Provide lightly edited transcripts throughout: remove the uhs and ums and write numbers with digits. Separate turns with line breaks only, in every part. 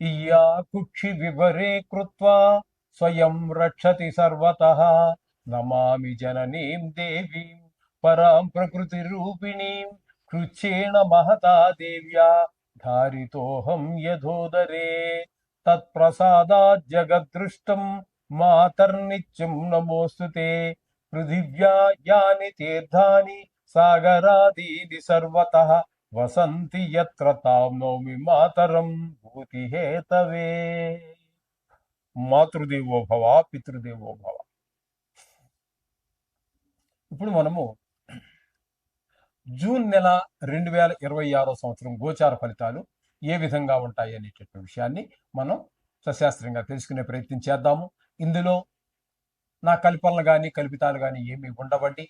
ఇయా కుక్షి వివరే కృత్వా స్వయం రక్షతి సర్వతః నమామి జననీం దేవీం పరాం ప్రకృతి రూపిణీం కృచ్ఛేణ మహతా దేవ్యా ధారితోహం యథోదరే తత్ప్రసాదాత్ జగద్దృష్టం మాతర్నిత్యం నమోస్తుతే పృథివ్యా యాని తీర్థాని సాగరాదీని సర్వతః వసంతి యత్ర తాం నౌమి మాతరం భూతి హేతవే. మాతృదేవో భవ పితృదేవో భవ. ఇప్పుడు మనము జూన్ నెల 2026 సంవత్సరం గోచార ఫలితాలు ఏ విధంగా ఉంటాయి అనేటటువంటి విషయాన్ని మనం సశాస్త్రంగా తెలుసుకునే ప్రయత్నం చేద్దాము. ఇందులో నా కల్పనలు కానీ కల్పితాలు కానీ ఏమీ ఉండవండి.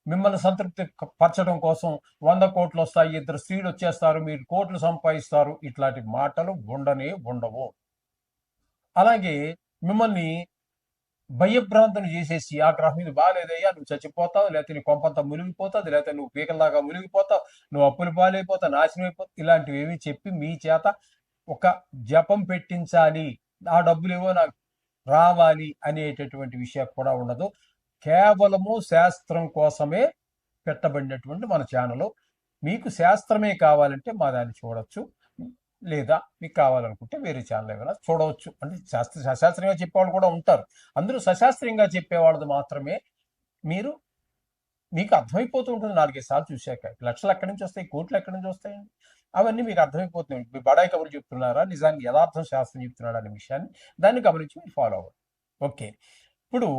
మిమ్మల్ని సంతృప్తి పరచడం కోసం 100 కోట్లు వస్తాయి, 2 స్త్రీలు వచ్చేస్తారు, మీరు కోట్లు సంపాదిస్తారు, ఇట్లాంటి మాటలు ఉండవు. అలాగే మిమ్మల్ని భయభ్రాంతులు చేసేసి ఆ గ్రహం మీద బాగాలేదయ్యా, నువ్వు చచ్చిపోతావు, లేకపోతే నీ కొంపంతా మునిగిపోతావు, లేకపోతే నువ్వు పీకల్లాగా మునిగిపోతావు, నువ్వు అప్పులు పాలైపోతావు, నాశనం అయిపోతావు, ఇలాంటివి ఏమి చెప్పి మీ చేత ఒక జపం పెట్టించాలి, ఆ డబ్బులేవో నాకు రావాలి అనేటటువంటి విషయం కూడా ఉండదు. కేవలము శాస్త్రం కోసమే పెట్టబడినటువంటి మన ఛానల్. మీకు శాస్త్రమే కావాలంటే మా దాన్ని చూడొచ్చు, లేదా మీకు కావాలనుకుంటే వేరే ఛానల్ ఏమైనా చూడవచ్చు. అంటే సశాస్త్రంగా చెప్పేవాళ్ళు కూడా ఉంటారు. అందరూ సశాస్త్రంగా చెప్పేవాళ్ళది మాత్రమే మీకు అర్థమైపోతూ ఉంటుంది. 4-5 సార్లు చూశాక లక్షలు ఎక్కడి నుంచి వస్తాయి, కోట్లు ఎక్కడి నుంచి వస్తాయండి, అవన్నీ మీకు అర్థమైపోతుంది. మీ బడాయి కబుర్లు చెప్తున్నారా, నిజానికి యథార్థం శాస్త్రం చెప్తున్నాడు అనే విషయాన్ని దాన్ని గమనించి మీరు ఫాలో అవ్వండి. ఓకే, ఇప్పుడు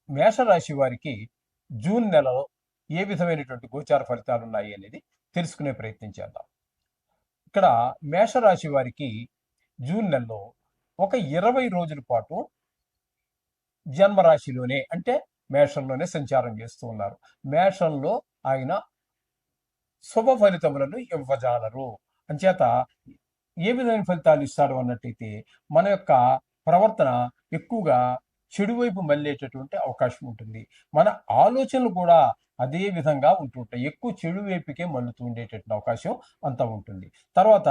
మేషరాశి వారికి జూన్ నెలలో ఏ విధమైనటువంటి గోచార ఫలితాలు ఉన్నాయి అనేది తెలుసుకునే ప్రయత్నం చేద్దాం. ఇక్కడ మేషరాశి వారికి జూన్ నెలలో ఒక 20 రోజుల పాటు జన్మరాశిలోనే అంటే మేషంలోనే సంచారం చేస్తూ ఉన్నారు. మేషంలో ఆయన శుభ ఫలితములను ఇవ్వజాలరు. అంచేత ఏ విధమైన ఫలితాలు ఇస్తాడు అన్నట్టయితే మన యొక్క ప్రవర్తన ఎక్కువగా చెడు వైపు మళ్ళేటటువంటి అవకాశం ఉంటుంది. మన ఆలోచనలు కూడా అదే విధంగా ఉంటుంటాయి, ఎక్కువ చెడు వైపుకే మళ్ళుతూ ఉండేటటువంటి అవకాశం అంతా ఉంటుంది. తర్వాత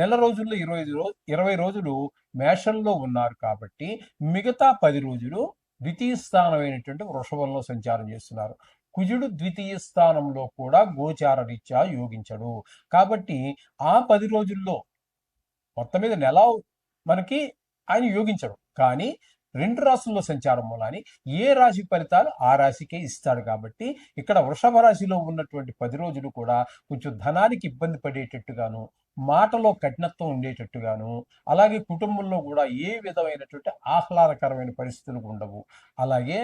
నెల రోజుల్లో 20 రోజులు మేషంలో ఉన్నారు కాబట్టి మిగతా 10 రోజులు ద్వితీయ స్థానమైనటువంటి వృషభంలో సంచారం చేస్తున్నారు. కుజుడు ద్వితీయ స్థానంలో కూడా గోచార రీత్యా యోగించడు కాబట్టి ఆ 10 రోజుల్లో మొత్తం మీద నెల మనకి ఆయన యోగించడు. కానీ 2 రాశుల్లో సంచారం మూలాని ఏ రాశి ఫలితాలు ఆ రాశికే ఇస్తాడు. కాబట్టి ఇక్కడ వృషభ రాశిలో ఉన్నటువంటి 10 రోజులు కూడా కొంచెం ధనానికి ఇబ్బంది పడేటట్టుగాను, మాటలో కఠినత్వం ఉండేటట్టుగాను, అలాగే కుటుంబంలో కూడా ఏ విధమైనటువంటి ఆహ్లాదకరమైన పరిస్థితులు ఉండవు. అలాగే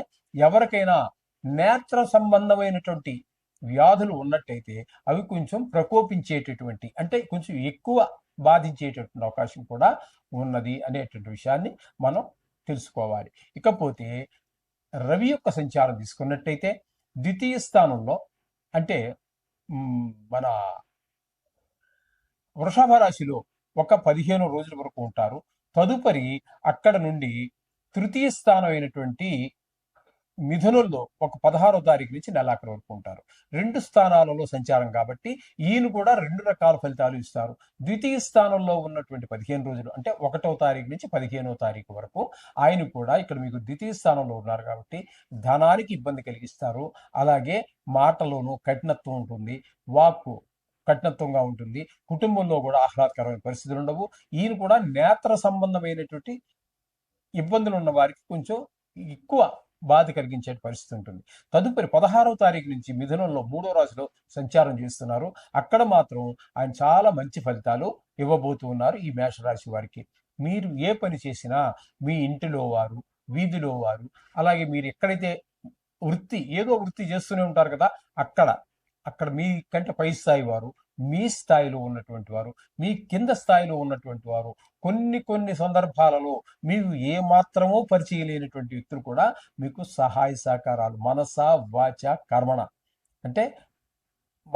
ఎవరికైనా నేత్ర సంబంధమైనటువంటి వ్యాధులు ఉన్నట్టయితే అవి కొంచెం ప్రకోపించేటటువంటి, అంటే కొంచెం ఎక్కువ బాధించేటటువంటి అవకాశం కూడా ఉన్నది అనేటువంటి విషయాన్ని మనం తెలుసుకోవాలి. ఇకపోతే రవి యొక్క సంచారం తీసుకున్నట్టయితే ద్వితీయ స్థానంలో అంటే మన వృషభ రాశిలో ఒక 15 రోజుల వరకు ఉంటారు. తదుపరి అక్కడ నుండి తృతీయ స్థానం అయినటువంటి మిథునంలో ఒక 16వ తారీఖు నుంచి నెలాఖరు వరకు ఉంటారు. 2 స్థానాలలో సంచారం కాబట్టి ఈయన కూడా 2 రకాల ఫలితాలు ఇస్తారు. ద్వితీయ స్థానంలో ఉన్నటువంటి 15 రోజులు అంటే 1వ తారీఖు నుంచి 15వ తారీఖు వరకు ఆయన కూడా ఇక్కడ మీకు ద్వితీయ స్థానంలో ఉన్నారు కాబట్టి ధనానికి ఇబ్బంది కలిగిస్తారు. అలాగే మాటలోనూ కఠినత్వం ఉంటుంది, వాక్కు కఠినత్వంగా ఉంటుంది, కుటుంబంలో కూడా ఆహ్లాదకరమైన పరిస్థితులు ఉండవు. ఈయన కూడా నేత్ర సంబంధమైనటువంటి ఇబ్బందులు ఉన్న వారికి కొంచెం ఎక్కువ బాధ కలిగించే పరిస్థితి ఉంటుంది. తదుపరి 16వ తారీఖు నుంచి మిథునంలో 3వ రాశిలో సంచారం చేస్తున్నారు. అక్కడ మాత్రం ఆయన చాలా మంచి ఫలితాలు ఇవ్వబోతూ ఉన్నారు ఈ మేషరాశి వారికి. మీరు ఏ పని చేసినా మీ ఇంటిలో వారు, వీధిలో వారు, అలాగే మీరు ఎక్కడైతే ఏదో వృత్తి చేస్తూనే ఉంటారు కదా, అక్కడ మీ కంటే పై స్థాయి వారు, మీ స్థాయిలో ఉన్నటువంటి వారు, మీ కింద స్థాయిలో ఉన్నటువంటి వారు, కొన్ని సందర్భాలలో మీకు ఏ మాత్రమో పరిచయం లేనటువంటి వ్యక్తులు కూడా మీకు సహాయ సహకారాలు మనస వాచ కర్మణ, అంటే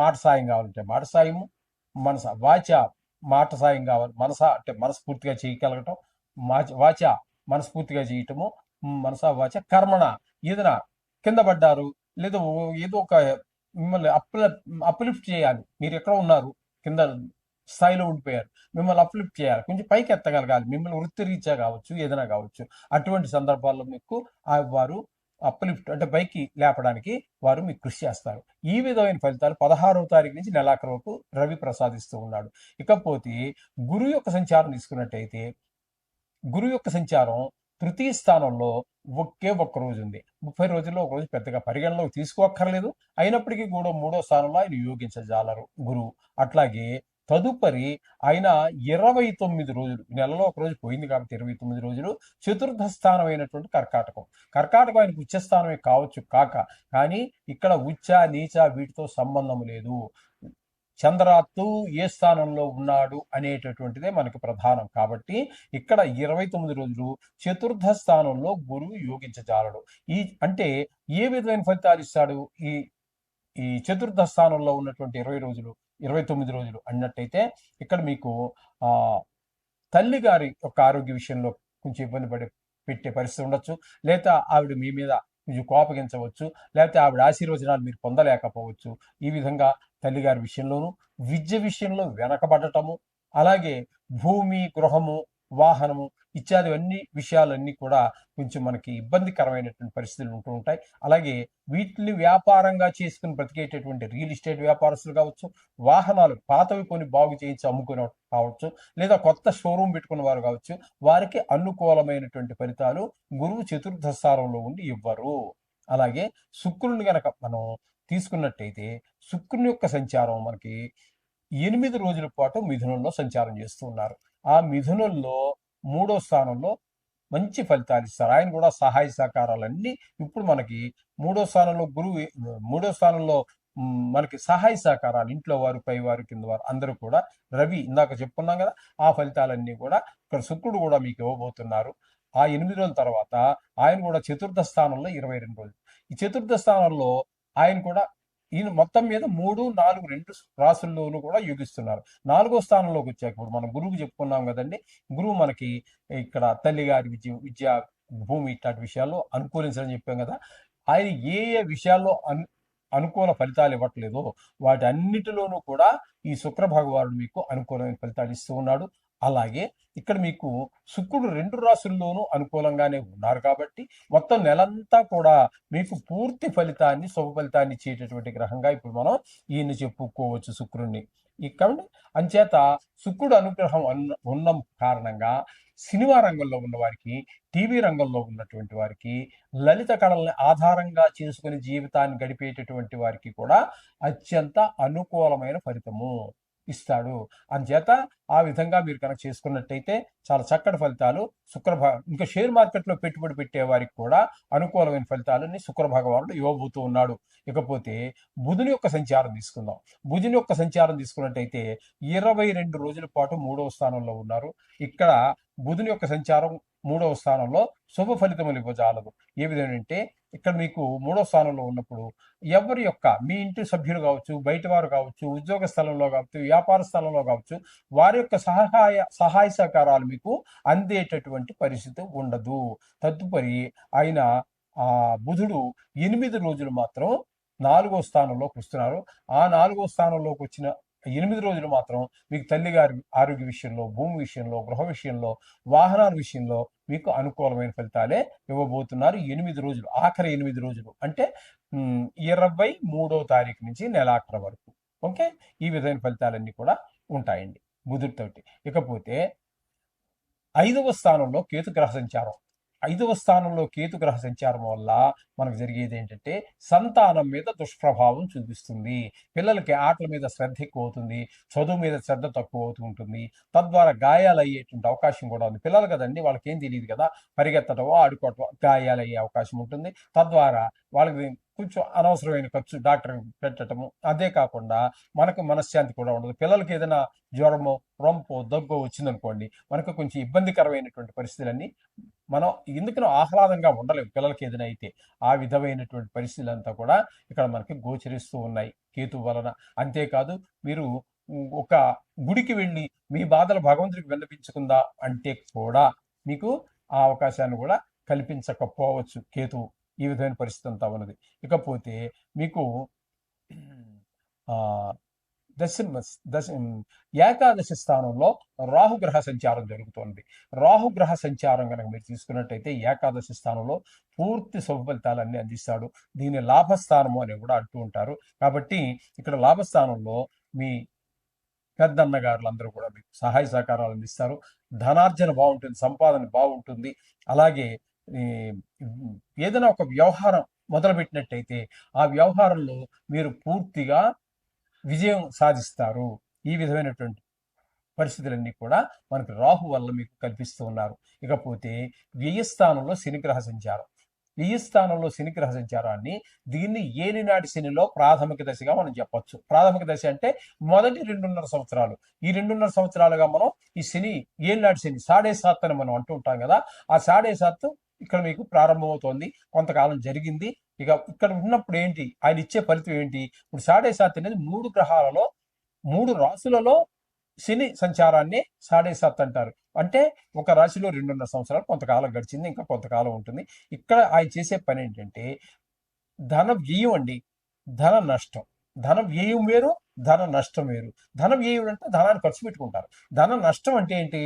మాట సాయం కావాలంటే మాట సాయము, మనస వాచ మాట సాయం కావాలి, మనస అంటే మనస్ఫూర్తిగా చేయగలగటం, వాచ మనస్ఫూర్తిగా చేయటము, మనస వాచ కర్మణ ఏదైనా కింద పడ్డారు లేదా ఏదో ఒక మిమ్మల్ని అప్లిఫ్ట్ చేయాలి, మీరు ఎక్కడ ఉన్నారు కింద స్థాయిలో ఉండిపోయారు. మిమ్మల్ని అప్లిఫ్ట్ చేయాలి, కొంచెం పైకి ఎత్తగలగాలి, మిమ్మల్ని వృత్తిరీత్యా కావచ్చు, ఏదైనా కావచ్చు. అటువంటి సందర్భాల్లో మీకు వారు అప్లిఫ్ట్ అంటే పైకి లేపడానికి వారు మీకు కృషి చేస్తారు. ఈ విధమైన ఫలితాలు 16వ తారీఖు నుంచి నెలాఖరు వరకు రవి ప్రసాదిస్తూ ఉన్నాడు. ఇకపోతే గురువు యొక్క సంచారం తీసుకున్నట్టయితే, గురువు యొక్క సంచారం తృతీయ స్థానంలో ఒకే ఒక్క రోజు ఉంది. 30 రోజుల్లో ఒక రోజు పెద్దగా పరిగణలోకి తీసుకోక్కర్లేదు. అయినప్పటికీ కూడా 3వ స్థానంలో ఆయన యోగించజాలరు గురువు. అట్లాగే తదుపరి ఆయన 29 రోజులు, నెలలో ఒక రోజు పోయింది కాబట్టి 29 రోజులు చతుర్థ స్థానం అయినటువంటి కర్కాటకం. కర్కాటకం ఆయనకు ఉచ్చ స్థానమే కావచ్చు కాక, కానీ ఇక్కడ ఉచ్చ నీచ వీటితో సంబంధం లేదు. చంద్రాత్తు ఏ స్థానంలో ఉన్నాడు అనేటటువంటిదే మనకి ప్రధానం. కాబట్టి ఇక్కడ 29 రోజులు చతుర్థ స్థానంలో గురువు యోగించజాలడు. ఈ అంటే ఏ విధమైన ఫలితాలు ఇస్తాడు ఈ ఈ చతుర్థ స్థానంలో ఉన్నటువంటి 20 రోజులు, 29 రోజులు అన్నట్టయితే, ఇక్కడ మీకు ఆ తల్లి గారి యొక్క ఆరోగ్య విషయంలో కొంచెం ఇబ్బంది పెట్టే పరిస్థితి ఉండొచ్చు, లేదా ఆవిడ మీ మీద కొంచెం కోపగించవచ్చు, లేకపోతే ఆవిడ ఆశీర్వచనాలు మీరు పొందలేకపోవచ్చు. ఈ విధంగా తల్లిగారి విషయంలోనూ, విద్య విషయంలో వెనకబడటము, అలాగే భూమి, గృహము, వాహనము ఇత్యాది అన్ని విషయాలన్నీ కూడా కొంచెం మనకి ఇబ్బందికరమైనటువంటి పరిస్థితులు ఉంటూ ఉంటాయి. అలాగే వీటిని వ్యాపారంగా చేసుకుని బ్రతికేటటువంటి రియల్ ఎస్టేట్ వ్యాపారస్తులు కావచ్చు, వాహనాలు పాతవి కొని బాగు చేయించి అమ్ముకునే కావచ్చు, లేదా కొత్త షోరూమ్ పెట్టుకున్న వారు కావచ్చు, వారికి అనుకూలమైనటువంటి ఫలితాలు గురువు చతుర్థ స్థానంలో ఉండి ఇవ్వరు. అలాగే శుక్రుని గనక మనం తీసుకున్నట్టయితే, శుక్రుని యొక్క సంచారం మనకి 8 రోజుల పాటు మిథునంలో సంచారం చేస్తూ ఉన్నారు. ఆ మిథునంలో 3వ స్థానంలో మంచి ఫలితాలు ఇస్తారు. ఆయన కూడా సహాయ సహకారాలన్నీ ఇప్పుడు మనకి 3వ స్థానంలో గురువు, 3వ స్థానంలో మనకి సహాయ సహకారాలు ఇంట్లో వారు, పై వారు, కింద వారు అందరూ కూడా రవి ఇందాక చెప్పుకున్నాం కదా, ఆ ఫలితాలన్నీ కూడా ఇక్కడ శుక్రుడు కూడా మీకు ఇవ్వబోతున్నారు. ఆ 8 రోజుల తర్వాత ఆయన కూడా చతుర్థ స్థానంలో 22 రోజులు. ఈ చతుర్థ స్థానంలో ఆయన కూడా ఈయన మొత్తం మీద 3, 4, 2 రాసుల్లోనూ కూడా యోగిస్తున్నారు. 4వ స్థానంలోకి వచ్చాక ఇప్పుడు మనం గురువుకి చెప్పుకున్నాం కదండి, గురువు మనకి ఇక్కడ తల్లిగారి విద్య, భూమి ఇట్లాంటి విషయాల్లో అనుకూలించడం చెప్పాం కదా. ఆయన ఏ ఏ విషయాల్లో అనుకూల ఫలితాలు ఇవ్వట్లేదో వాటి అన్నిటిలోనూ కూడా ఈ శుక్ర భగవానుడు మీకు అనుకూలమైన ఫలితాలు ఇస్తూ ఉన్నాడు. అలాగే ఇక్కడ మీకు శుక్రుడు 2 రాశుల్లోనూ అనుకూలంగానే ఉన్నారు కాబట్టి మొత్తం నెలంతా కూడా మీకు పూర్తి ఫలితాన్ని, శుభ ఫలితాన్ని ఇచ్చేటటువంటి గ్రహంగా ఇప్పుడు మనం ఈయన్ని చెప్పుకోవచ్చు శుక్రుణ్ణి. కాబట్టి అంచేత శుక్రుడు అనుగ్రహం ఉన్న కారణంగా సినిమా రంగంలో ఉన్న వారికి, టీవీ రంగంలో ఉన్నటువంటి వారికి, లలిత కళల్ని ఆధారంగా చేసుకుని జీవితాన్ని గడిపేటటువంటి వారికి కూడా అత్యంత అనుకూలమైన ఫలితము ఇస్తాడు. అందుచేత ఆ విధంగా మీరు కనుక చేసుకున్నట్టయితే చాలా చక్కటి ఫలితాలు ఇంకా షేర్ మార్కెట్లో పెట్టుబడి పెట్టే వారికి కూడా అనుకూలమైన ఫలితాలని శుక్ర భగవానుడు ఇవ్వబోతూ ఉన్నాడు. ఇకపోతే బుధుని యొక్క సంచారం తీసుకుందాం. బుధుని యొక్క సంచారం తీసుకున్నట్టయితే 22 రోజుల పాటు 3వ స్థానంలో ఉన్నారు. ఇక్కడ బుధుని యొక్క సంచారం 3వ స్థానంలో శుభ ఫలితములు ఇవ్వజాలదు. ఏ విధంగా అంటే, ఇక్కడ మీకు 3వ స్థానంలో ఉన్నప్పుడు ఎవరి యొక్క మీ ఇంటి సభ్యులు కావచ్చు, బయట వారు కావచ్చు, ఉద్యోగ స్థలంలో కావచ్చు, వ్యాపార స్థలంలో కావచ్చు, వారి యొక్క సహాయ సహకారాలు మీకు అందేటటువంటి పరిస్థితి ఉండదు. తదుపరి ఆయన బుధుడు 8 రోజులు మాత్రం 4వ స్థానంలోకి వస్తున్నారు. ఆ 4వ స్థానంలోకి వచ్చిన 8 రోజులు మాత్రం మీకు తల్లిగారి ఆరోగ్య విషయంలో, భూమి విషయంలో, గృహ విషయంలో, వాహనాల విషయంలో మీకు అనుకూలమైన ఫలితాలే ఇవ్వబోతున్నారు. 8 రోజులు, ఆఖరి 8 రోజులు అంటే 23వ తారీఖు నుంచి నెలాఖరు వరకు. ఓకే, ఈ విధమైన ఫలితాలన్నీ కూడా ఉంటాయండి బుధుడితోటి. ఇకపోతే 5వ స్థానంలో కేతుగ్రహ సంచారం. 5వ స్థానంలో కేతుగ్రహ సంచారం వల్ల మనకు జరిగేది ఏంటంటే, సంతానం మీద దుష్ప్రభావం చూపిస్తుంది. పిల్లలకి ఆటల మీద శ్రద్ధ ఎక్కువ అవుతుంది, చదువు మీద శ్రద్ధ తక్కువ అవుతూ ఉంటుంది. తద్వారా గాయాలు అయ్యేటువంటి అవకాశం కూడా ఉంది. పిల్లలు కదండి, వాళ్ళకి ఏం తెలియదు కదా, పరిగెత్తటమో ఆడుకోవటమో గాయాలు అయ్యే అవకాశం ఉంటుంది. తద్వారా వాళ్ళకి కొంచెం అనవసరమైన ఖర్చు డాక్టర్ పెట్టడము, అదే కాకుండా మనకు మనశ్శాంతి కూడా ఉండదు. పిల్లలకి ఏదైనా జ్వరమో, రొంపో, దగ్గో వచ్చిందనుకోండి, మనకు కొంచెం ఇబ్బందికరమైనటువంటి పరిస్థితులన్నీ, మనం ఎందుకనో ఆహ్లాదంగా ఉండలేము పిల్లలకి ఏదైనా అయితే. ఆ విధమైనటువంటి పరిస్థితులంతా కూడా ఇక్కడ మనకి గోచరిస్తూ ఉన్నాయి కేతు వలన. అంతేకాదు, మీరు ఒక గుడికి వెళ్ళి మీ బాధలు భగవంతుడికి విన్నపించుకుందా అంటే కూడా మీకు ఆ అవకాశాన్ని కూడా కల్పించకపోవచ్చు కేతువు. ఈ విధమైన పరిస్థితి అంతా ఉన్నది. ఇకపోతే మీకు ఆ దశ దశ ఏకాదశి స్థానంలో రాహుగ్రహ సంచారం జరుగుతోంది. రాహుగ్రహ సంచారం కనుక మీరు తీసుకున్నట్టయితే ఏకాదశి స్థానంలో పూర్తి శుభ ఫలితాలన్నీ అందిస్తాడు. దీన్ని లాభస్థానము అని కూడా అంటూ ఉంటారు. కాబట్టి ఇక్కడ లాభస్థానంలో మీ పెద్దన్నగారులు అందరూ కూడా మీకు సహాయ సహకారాలు అందిస్తారు. ధనార్జన బాగుంటుంది, సంపాదన బాగుంటుంది. అలాగే ఈ ఏదైనా ఒక వ్యవహారం మొదలుపెట్టినట్టయితే ఆ వ్యవహారంలో మీరు పూర్తిగా విజయం సాధిస్తారు. ఈ విధమైనటువంటి పరిస్థితులన్నీ కూడా మనకు రాహు వల్ల మీకు కల్పిస్తూ ఉన్నారు. ఇకపోతే వ్యయస్థానంలో శనిగ్రహ సంచారం. వ్యయస్థానంలో శనిగ్రహ సంచారాన్ని దీన్ని ఏలినాటి శనిలో ప్రాథమిక దశగా మనం చెప్పొచ్చు. ప్రాథమిక దశ అంటే మొదటి 2.5 సంవత్సరాలు. ఈ 2.5 సంవత్సరాలుగా మనం ఈ శని ఏలినాటి శని సాడే సాత్ అని మనం అంటూ ఉంటాం కదా, ఆ సాడే సాత్ ఇక్కడ మీకు ప్రారంభమవుతోంది. కొంతకాలం జరిగింది. ఇక ఇక్కడ ఉన్నప్పుడు ఏంటి, ఆయన ఇచ్చే ఫలితం ఏంటి? ఇప్పుడు సాడే సాత్ అనేది 3 గ్రహాలలో 3 రాశులలో శని సంచారాన్ని సాడే సాత్ అంటారు. అంటే ఒక రాశిలో 2.5 సంవత్సరాలు కొంతకాలం గడిచింది, ఇంకా కొంతకాలం ఉంటుంది. ఇక్కడ ఆయన చేసే పని ఏంటంటే ధన వ్యయం అండి, ధన నష్టం. ధన వ్యయం వేరు, ధన నష్టం వేరు. ధన వ్యయం అంటే ధనాన్ని ఖర్చు పెట్టుకుంటారు. ధన నష్టం అంటే ఏంటి?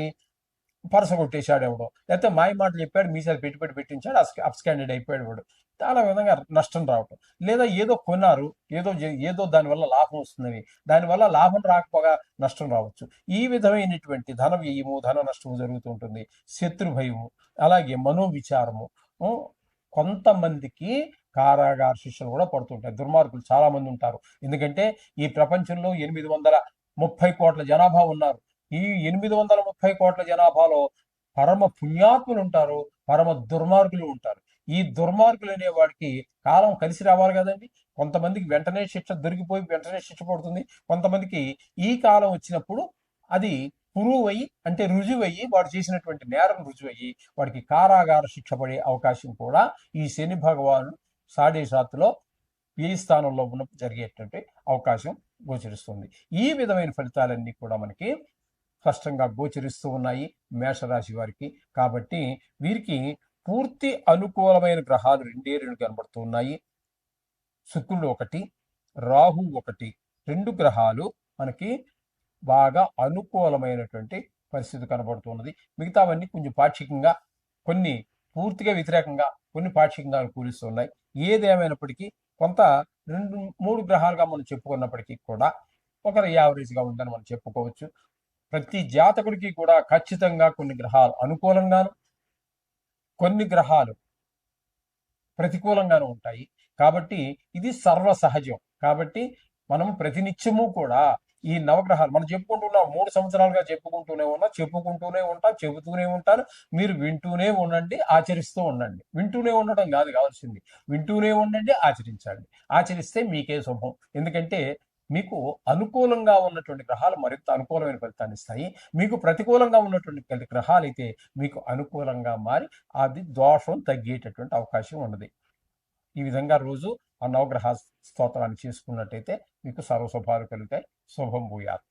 పరస కొట్టేశాడు ఎవడో, లేకపోతే మాయ మాటలు చెప్పాడు, మీసాలు పెట్టుబడి పెట్టించాడు, అబ్స్కాండెడ్ అయిపోయాడు వాడు. చాలా విధంగా నష్టం రావటం, లేదా ఏదో కొన్నారు, ఏదో దానివల్ల లాభం వస్తుందని, దానివల్ల లాభం రాకపోగా నష్టం రావచ్చు. ఈ విధమైనటువంటి ధన వ్యయము, ధన నష్టము జరుగుతూ ఉంటుంది. శత్రు భయము, అలాగే మనోవిచారము. కొంతమందికి కారాగార శిక్షలు కూడా పడుతుంటాయి. దుర్మార్గులు చాలా మంది ఉంటారు. ఎందుకంటే ఈ ప్రపంచంలో 830 కోట్ల జనాభా ఉన్నారు. ఈ 830 కోట్ల జనాభాలో పరమ పుణ్యాత్ములు ఉంటారు, పరమ దుర్మార్గులు ఉంటారు. ఈ దుర్మార్గులు అనే వాడికి కాలం కలిసి రావాలి కదండి. కొంతమందికి వెంటనే శిక్ష దొరికిపోయి వెంటనే శిక్ష పడుతుంది. కొంతమందికి ఈ కాలం వచ్చినప్పుడు అది పురువయ్యి, అంటే రుజువయ్యి, వాడు చేసినటువంటి నేరం రుజువయ్యి వాడికి కారాగార శిక్ష పడే అవకాశం కూడా ఈ శని భగవానుడు సాడే సాత్తులో ఈ స్థానంలో ఉన్నప్పుడు జరిగేటువంటి అవకాశం గోచరిస్తుంది. ఈ విధమైన ఫలితాలన్నీ కూడా మనకి స్పష్టంగా గోచరిస్తూ ఉన్నాయి మేషరాశి వారికి. కాబట్టి వీరికి పూర్తి అనుకూలమైన గ్రహాలు 2 కనబడుతూ ఉన్నాయి. శుక్రుడు 1, రాహు 1, 2 గ్రహాలు మనకి బాగా అనుకూలమైనటువంటి పరిస్థితి కనబడుతున్నది. మిగతావన్నీ కొంచెం పాక్షికంగా, కొన్ని పూర్తిగా వ్యతిరేకంగా, కొన్ని పాక్షికంగా అనుకూలిస్తున్నాయి. ఏదేమైనప్పటికీ కొంత 2-3 గ్రహాలుగా మనం చెప్పుకున్నప్పటికీ కూడా ఒకరు యావరేజ్గా ఉందని మనం చెప్పుకోవచ్చు. ప్రతి జాతకుడికి కూడా ఖచ్చితంగా కొన్ని గ్రహాలు అనుకూలంగాను, కొన్ని గ్రహాలు ప్రతికూలంగాను ఉంటాయి. కాబట్టి ఇది సర్వసహజం. కాబట్టి మనం ప్రతినిత్యము కూడా ఈ నవగ్రహాలు మనం చెప్పుకుంటున్నాం, 3 సంవత్సరాలుగా చెప్పుకుంటూనే చెబుతూనే ఉంటాను. మీరు వింటూనే ఉండండి, ఆచరిస్తూ ఉండండి. వింటూనే ఉండడం కాదు కావాల్సింది, వింటూనే ఉండండి, ఆచరించండి. ఆచరిస్తే మీకే శుభం. ఎందుకంటే మీకు అనుకూలంగా ఉన్నటువంటి గ్రహాలు మరింత అనుకూలమైన ఫలితాన్ని ఇస్తాయి. మీకు ప్రతికూలంగా ఉన్నటువంటి గ్రహాలు అయితే మీకు అనుకూలంగా మారి అది దోషం తగ్గేటటువంటి అవకాశం ఉన్నది. ఈ విధంగా రోజు ఆ నవగ్రహ స్తోత్రాన్ని చేసుకున్నట్టయితే మీకు సర్వశుభాలు కలుగుతాయి. శుభం భూయాత్.